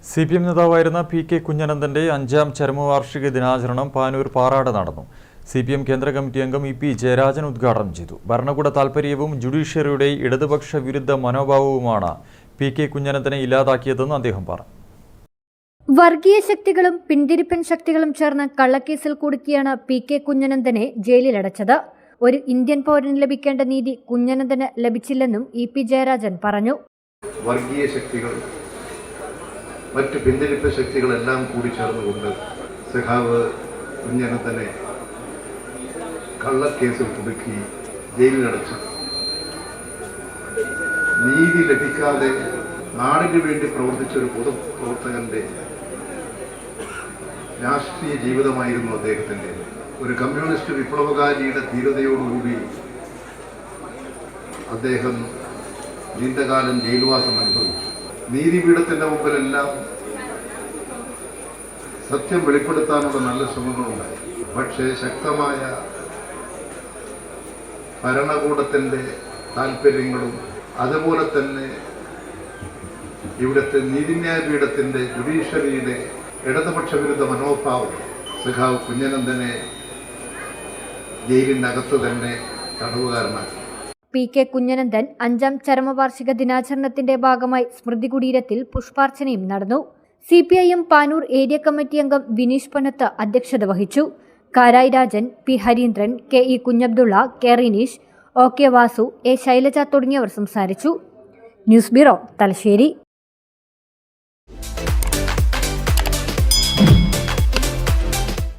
CPM നേതാവായിരുന്ന PK കുഞ്ഞനന്തന്റെ 5ാം ചരമവാർഷിക ദിനാചരണം പാനൂർ പാറാട് നടന്നു. CPM കേന്ദ്ര കമ്മിറ്റി അംഗം EP ജയരാജൻ ഉദ്ഘാടനം ചെയ്തു. ഭരണകൂട താൽപര്യവും ജുഡീഷ്യറിയുടെ ഇടതുപക്ഷ വിരുദ്ധ മനോഭാവവുമാണ് PK കുഞ്ഞനന്തനെ ഇല്ലാതാക്കിയതെന്ന് അദ്ദേഹം പറഞ്ഞു. വർഗീയ ശക്തികളും പിന്തിരിപ്പൻ ശക്തികളും ചേർന്ന് കള്ളക്കേസിൽ കുടുക്കിയാണ് PK കുഞ്ഞനന്തനെ ജയിലിലടച്ചത്. ഒരു ഇന്ത്യൻ പൗരന് ലഭിക്കേണ്ട നീതി കുഞ്ഞനന്തന് ലഭിച്ചില്ലെന്നും EP ജയരാജൻ പറഞ്ഞു. വർഗീയ ശക്തികൾ മറ്റ് പിന്തിരിപ്പ് ശക്തികളെല്ലാം കൂടി ചേർന്നുകൊണ്ട് സഖാവ് കുഞ്ഞനന്തനെ കള്ളക്കേസിൽ കുടുക്കി ജയിലിലടച്ചു. നീതി ലഭിക്കാതെ നാടിനു വേണ്ടി പ്രവർത്തിച്ചൊരു പൊതുപ്രവർത്തകന്റെ രാഷ്ട്രീയ ജീവിതമായിരുന്നു അദ്ദേഹത്തിൻ്റെ. ഒരു കമ്മ്യൂണിസ്റ്റ് വിപ്ലവകാരിയുടെ ധീരതയോടുകൂടി അദ്ദേഹം നീണ്ടകാലം ജയിൽവാസം അനുഭവിച്ചു. നീതിപീഠത്തിൻ്റെ മുമ്പിലെല്ലാം സത്യം വെളിപ്പെടുത്താനുള്ള നല്ല ശ്രമങ്ങളുണ്ടായി. പക്ഷേ ശക്തമായ ഭരണകൂടത്തിൻ്റെ താല്പര്യങ്ങളും അതുപോലെ തന്നെ ഇവിടുത്തെ നീതിന്യായ പീഠത്തിൻ്റെ ജുഡീഷ്യറിയുടെ ഇടതുപക്ഷ വിരുദ്ധ മനോഭാവം സഖാവ് കുഞ്ഞനന്തനെ ജയിലിനകത്ത് തന്നെ തടവുകാരനാക്കി. PK കുഞ്ഞനന്തൻ 5ാം ചരമവാർഷിക ദിനാചരണത്തിന്റെ ഭാഗമായി സ്മൃതി കുടീരത്തിൽ പുഷ്പാർച്ചനയും നടന്നു. CPIM പാനൂർ ഏരിയ കമ്മിറ്റി അംഗം വിനീഷ് പനത്ത് അധ്യക്ഷത വഹിച്ചു. Karayi Rajan, P Harindran, KE Kunhabdulla, K Rineesh, OK Vasu, A Shailaja തുടങ്ങിയവർ സംസാരിച്ചു. News bureau, Thalassery.